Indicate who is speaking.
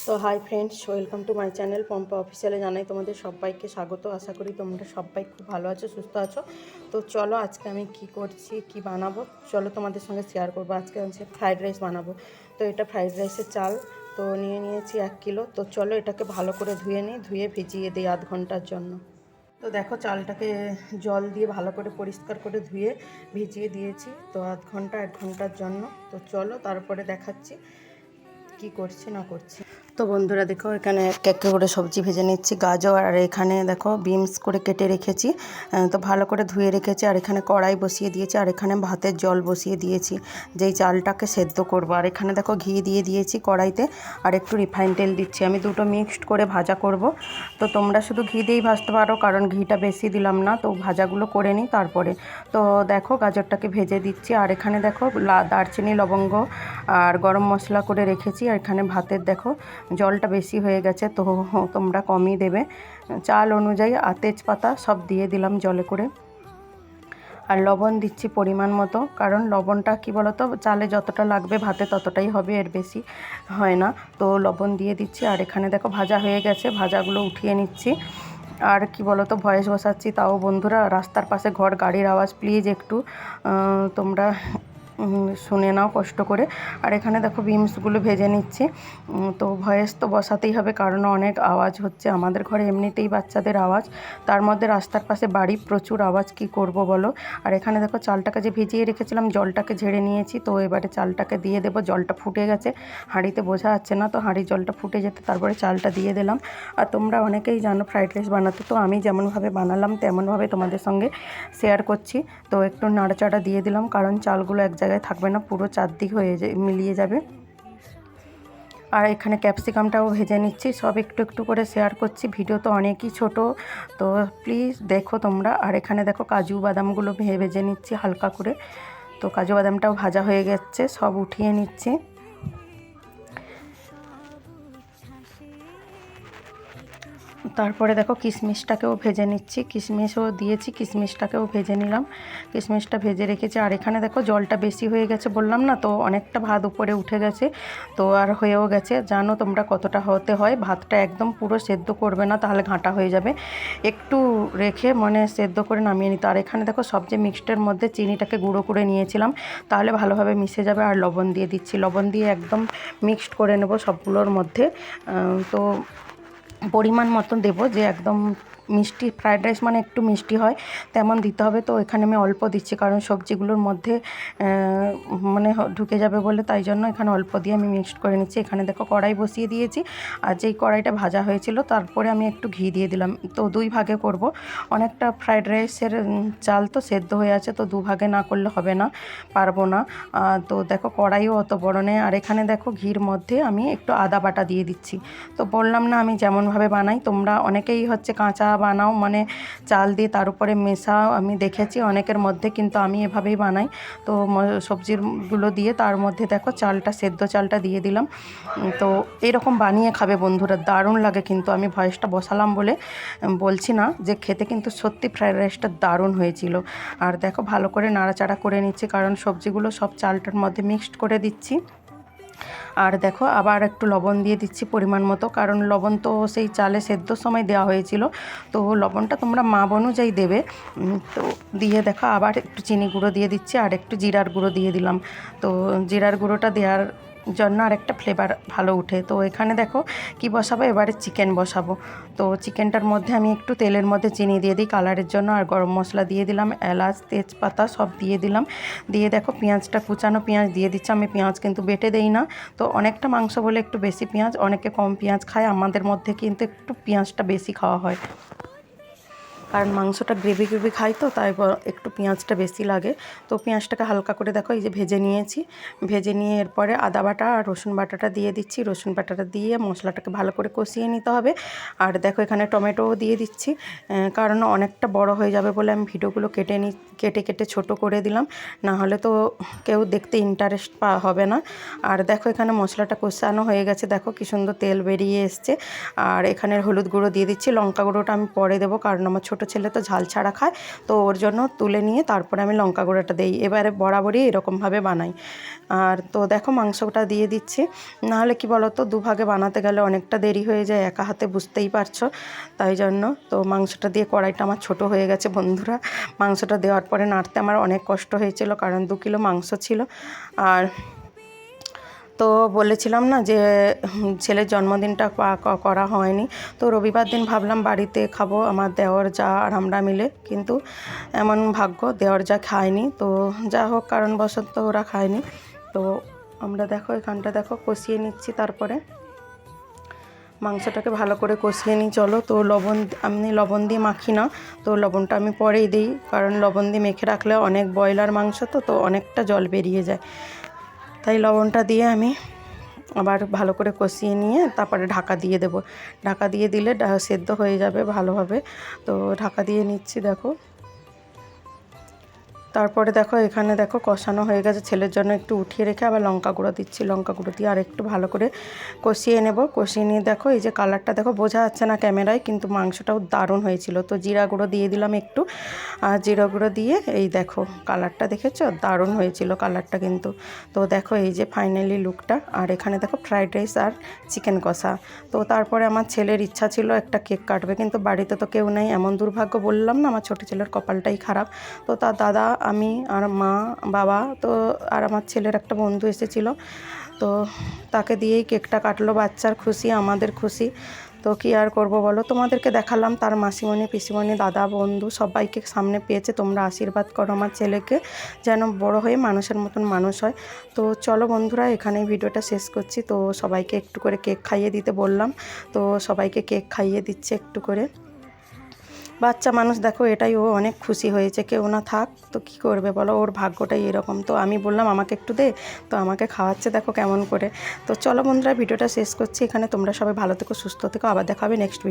Speaker 1: তো hi friends, welcome to my channel Pompa অফিসিয়ালে জানাই তোমাদের সবাইকে স্বাগত। আশা করি তোমরা সবাই খুব ভালো আছো, সুস্থ আছো। তো চলো আজকে আমি কি করছি, কি বানাবো, চলো তোমাদের সঙ্গে শেয়ার করবো। আজকে হচ্ছে ফ্রাইড রাইস বানাবো। তো এটা ফ্রাইড রাইসের চাল তো নিয়ে নিয়েছি 1 কিলো। তো চলো এটাকে ভালো করে ধুয়ে ভিজিয়ে দিই আধ ঘন্টার জন্য। তো দেখো চালটাকে জল দিয়ে ভালো করে পরিষ্কার করে ধুয়ে ভিজিয়ে দিয়েছি তো আধ ঘন্টা 1 ঘন্টার জন্য। তো চলো তারপরে দেখাচ্ছি কি করছি না করছি। তো বন্ধুরা দেখো, এখানে এক এক করে সবজি ভেজে নিচ্ছি। গাজর আর এখানে দেখো বিনস করে কেটে রেখেছি, তো ভালো করে ধুয়ে রেখেছি। আর এখানে কড়াই বসিয়ে দিয়েছি, আর এখানে ভাতের জল বসিয়ে দিয়েছি যেই চালটাকে সেদ্ধ করবো। আর এখানে দেখো ঘি দিয়ে দিয়েছি কড়াইতে, আর একটু রিফাইন তেল দিচ্ছি। আমি দুটো মিক্সড করে ভাজা করব। তো তোমরা শুধু ঘি দিয়েই ভাজতে পারো, কারণ ঘিটা বেশি দিলাম না। তো ভাজাগুলো করে নিই তারপরে। তো দেখো গাজরটাকে ভেজে দিচ্ছি। আর এখানে দেখো দারচিনি, লবঙ্গ আর গরম মশলা করে রেখেছি। আর এখানে ভাতের দেখো জলটা বেশি হয়ে গেছে, তো তোমরা কমই দেবে চাল অনুযায়ী। আর তেজপাতা সব দিয়ে দিলাম জলে করে। আর লবণ দিচ্ছি পরিমাণ মতো, কারণ লবণটা কি বলতো, চালে যতটা লাগবে ভাতে ততটাই হবে, এর বেশি হয় না। তো লবণ দিয়ে দিচ্ছি। আর এখানে দেখো ভাজা হয়ে গেছে, ভাজাগুলো উঠিয়ে নিচ্ছি। আর কি বলতো, ভয়েস বসাচ্ছি তাও বন্ধুরা, রাস্তার পাশে ঘর, গাড়ির আওয়াজ, প্লিজ একটু তোমরা শুনে নাও কষ্ট করে। আর এখানে দেখো বিনসগুলো ভেজে নিচ্ছি। তো ভয়েস তো বসাতেই হবে, কারণ অনেক আওয়াজ হচ্ছে আমাদের ঘরে, এমনিতেই বাচ্চাদের আওয়াজ, তার মধ্যে রাস্তার পাশে বাড়ি, প্রচুর আওয়াজ, কি করব বলো। আর এখানে দেখো চালটাকে যে ভিজিয়ে রেখেছিলাম, জলটাকে ঝেড়ে নিয়েছি। তো এবারে চালটাকে দিয়ে দেবো। জলটা ফুটে গেছে, হাঁড়িতে বোঝা যাচ্ছে না, তো হাঁড়ির জলটা ফুটে যেতে তারপরে চালটা দিয়ে দিলাম। আর তোমরা অনেকেই জানো ফ্রাইড রাইস বানাতে, তো আমি যেমনভাবে বানালাম তেমনভাবে তোমাদের সঙ্গে শেয়ার করছি। তো একটু নাড়াচাড়া দিয়ে দিলাম, কারণ চালগুলো এক জায়গায় থাকবে না, পুরো চারদিক হয়ে মিলিয়ে যাবে। আর এখানে ক্যাপসিকামটাও ভেজে নিচ্ছি। সব একটু একটু করে শেয়ার করছি, ভিডিও তো অনেকই ছোট, তো প্লিজ দেখো তোমরা। আর এখানে দেখো কাজু বাদামগুলো ভেজে নিচ্ছি হালকা করে। তো কাজু বাদামটাও ভাজা হয়ে গেছে, সব উঠিয়ে নিচ্ছি। তারপরে দেখো কিশমিশটাকেও ভেজে নিচ্ছি, কিশমিশও দিয়েছি, কিশমিশটাকেও ভেজে নিলাম, কিশমিশটা ভেজে রেখেছি। আর এখানে দেখো জলটা বেশি হয়ে গেছে বললাম না, তো অনেকটা ভাত উপরে উঠে গেছে, তো আর হয়েও গেছে। জানো তোমরা কতটা হতে হয়, ভাতটা একদম পুরো সেদ্ধ করবে না, তাহলে ঘাঁটা হয়ে যাবে, একটু রেখে সেদ্ধ করে নামিয়ে নিতে। আর এখানে দেখো সবজি মিক্সডের মধ্যে চিনিটাকে গুঁড়ো করে নিয়েছিলাম, তাহলে ভালোভাবে মিশে যাবে। আর লবণ দিয়ে দিচ্ছি, লবণ দিয়ে একদম মিক্সড করে নেব সবগুলোর মধ্যে। তো পরিমাণ মতন দেবো, যে একদম মিষ্টি, ফ্রাইড রাইস মানে একটু মিষ্টি হয় তেমন দিতে হবে। তো এখানে আমি অল্প দিচ্ছি, কারণ সবজিগুলোর মধ্যে ঢুকে যাবে বলে, তাই জন্য এখানে অল্প দিয়ে আমি মিক্সড করে নিচ্ছি। এখানে দেখো কড়াই বসিয়ে দিয়েছি, আর যেই কড়াইটা ভাজা হয়েছিল তারপরে আমি একটু ঘি দিয়ে দিলাম। তো 2 ভাগে করব, অনেকটা ফ্রাইড রাইসের চাল তো সেদ্ধ হয়ে আছে, তো 2 ভাগে না করলে হবে না, পারবো না। তো দেখো কড়াইও অত বড় নেই। আর এখানে দেখো ঘির মধ্যে আমি একটু আদা বাটা দিয়ে দিচ্ছি। তো বললাম না আমি যেমনভাবে বানাই, তোমরা অনেকেই হচ্ছে কাঁচা বানাও, চাল দিয়ে তার উপরে মেশাও, আমি দেখেছি অনেকের মধ্যে, কিন্তু আমি এভাবেই বানাই। তো সবজিগুলো দিয়ে তার মধ্যে দেখো চালটা, সেদ্ধ চালটা দিয়ে দিলাম। তো এরকম বানিয়ে খাবে বন্ধুরা, দারুণ লাগে। কিন্তু আমি ভয়েসটা বসালাম বলে বলছি না, যে খেতে কিন্তু সত্যি ফ্রাইড রাইসটা দারুণ হয়েছিল। আর দেখো ভালো করে নাড়াচাড়া করে নিচ্ছি, কারণ সবজিগুলো সব চালটার মধ্যে মিক্সড করে দিচ্ছি। আর দেখো আবার একটু লবণ দিয়ে দিচ্ছি পরিমাণ মতো, কারণ লবণ তো সেই চালে সেদ্ধর সময় দেওয়া হয়েছিল, তো লবণটা তোমরা মাপ অনুযায়ী দেবে। তো দিয়ে দেখো আবার একটু চিনি গুঁড়ো দিয়ে দিচ্ছি, আর একটু জিরার গুঁড়ো দিয়ে দিলাম। তো জিরার গুঁড়োটা দেওয়ার জন্য আর একটা ফ্লেভার ভালো উঠে। তো এখানে দেখো কি বসাবো, এবারে চিকেন বসাবো। তো চিকেনটার মধ্যে আমি একটু তেলের মধ্যে চিনি দিয়ে দিই কালারের জন্য, আর গরম মশলা দিয়ে দিলাম, এলাচ, তেজপাতা সব দিয়ে দিলাম। দিয়ে দেখো পেঁয়াজটা, কুচানো পেঁয়াজ দিয়ে দিচ্ছি। আমি পেঁয়াজ কিন্তু বেটে দেই না, তো অনেকটা মাংস বলে একটু বেশি পেঁয়াজ, অনেকে কম পেঁয়াজ খায়, আমাদের মধ্যে কিন্তু একটু পেঁয়াজটা বেশি খাওয়া হয়, কারণ মাংসটা গ্রেভি গ্রেভি খাই, তো তাই একটু পেঁয়াজটা বেশি লাগে। তো পেঁয়াজটাকে হালকা করে দেখো এই যে ভেজে নিয়েছি, ভেজে নিয়ে এরপরে আদা বাটা আর রসুন বাটাটা দিয়ে দিচ্ছি। রসুন বাটাটা দিয়ে মশলাটাকে ভালো করে কষিয়ে নিতে হবে। আর দেখো এখানে টমেটোও দিয়ে দিচ্ছি, কারণ অনেকটা বড় হয়ে যাবে বলে আমি ভিডিওগুলো কেটে কেটে ছোট করে দিলাম, না হলে তো কেউ দেখতে ইন্টারেস্ট হবে না। আর দেখো এখানে মশলাটা কষানো হয়ে গেছে, দেখো কি সুন্দর তেল বেরিয়ে এসছে। আর এখানে হলুদ গুঁড়ো দিয়ে দিচ্ছি, লঙ্কা গুঁড়োটা আমি পরে দেবো, কারণ আমার ছোটো ছেলে তো ঝাল ছাড়া খায়, তো ওর জন্য তুলে নিয়ে তারপরে আমি লঙ্কা গুঁড়োটা দিই। এবারে বরাবরই এরকমভাবে বানাই। আর তো দেখো মাংসটা দিয়ে দিচ্ছি। নাহলে কি বলো তো, দুভাগে বানাতে গেলে অনেকটা দেরি হয়ে যায়, একা হাতে বুঝতেই পারছো। তাই জন্য তো মাংসটা দিয়ে, কড়াইটা আমার ছোট হয়ে গেছে বন্ধুরা। মাংসটা দেওয়ার পরে নাড়তে আমার অনেক কষ্ট হয়েছিল, কারণ 2 কিলো মাংস ছিল। আর তো বলেছিলাম না যে ছেলের জন্মদিনটা করা হয়নি, তো রবিবার দিন ভাবলাম বাড়িতে খাবো আমার দেওর যা আর আমরা মিলে, কিন্তু এমন ভাগ্য দেওর যা খায়নি। তো যা হোক কারণবশত ওরা খায়নি। তো আমরা দেখো এখানটা দেখো কষিয়ে নিচ্ছি, তারপরে মাংসটাকে ভালো করে কষিয়ে নিই। চলো, তো আমি লবণ দিয়ে মাখি না, তো লবণটা আমি পরেই দিই, কারণ লবণ দিয়ে মেখে রাখলে অনেক ব্রয়লার মাংস তো অনেকটা জল বেরিয়ে যায়। তাই লবণটা দিয়ে আমি আবার ভালো করে কষিয়ে নিয়ে তারপরে ঢাকা দিয়ে দেব। ঢাকা দিয়ে দিলে সেদ্ধ হয়ে যাবে ভালোভাবে। তো ঢাকা দিয়ে নিচ্ছি দেখো। তারপরে দেখো এখানে দেখো কষানো হয়ে গেছে, ছেলের জন্য একটু উঠিয়ে রেখে আবার লঙ্কা গুঁড়ো দিচ্ছি। লঙ্কা গুঁড়ো দিয়ে আর একটু ভালো করে কষিয়ে নেব। কষিয়ে নিয়ে দেখো এই যে কালারটা দেখো, বোঝা যাচ্ছে না ক্যামেরায়, কিন্তু মাংসটাও দারুণ হয়েছিল। তো জিরা গুঁড়ো দিয়ে দিলাম একটু, আর জিরা গুঁড়ো দিয়ে এই দেখো কালারটা দেখেছো, দারুণ হয়েছিল কালারটা কিন্তু। তো দেখো এই যে ফাইনালি লুকটা। আর এখানে দেখো ফ্রাইড রাইস আর চিকেন কষা। তো তারপরে আমার ছেলের ইচ্ছা ছিল একটা কেক কাটবে, কিন্তু বাড়িতে তো কেউ নেই, এমন দুর্ভাগ্য, বললাম না আমার ছোটো ছেলের কপালটাই খারাপ। তো তার দাদা, আমি আর মা, বাবা, তো আর আমার ছেলের একটা বন্ধু এসেছিল, তো তাকে দিয়েই কেকটা কাটলো। বাচ্চার খুশি, আমাদের খুশি। তো কী আর করবো বলো, তোমাদেরকে দেখালাম। তার মাসিমণি, পিসিমণি, দাদা, বন্ধু সবাইকে সামনে পেয়েছে। তোমরা আশীর্বাদ করো আমার ছেলেকে, যেন বড় হয়ে মানুষের মতন মানুষ হয়। তো চলো বন্ধুরা, এখানেই ভিডিওটা শেষ করছি। তো সবাইকে একটু করে কেক খাইয়ে দিতে বললাম, তো সবাইকে কেক খাইয়ে দিচ্ছে একটু করে। বাচ্চা মানুষ দেখো, এটাই ও অনেক খুশি হয়েছে। কেউ না থাক তো কী করবে বলো, ওর ভাগ্যটাই এরকম। তো আমি বললাম আমাকে একটু দে, তো আমাকে খাওয়াচ্ছে দেখো কেমন করে। তো চলো বন্ধুরা, ভিডিওটা শেষ করছি এখানে। তোমরা সবাই ভালো থেকো, সুস্থ থেকো, আবার দেখা হবে নেক্সট ভিডিও।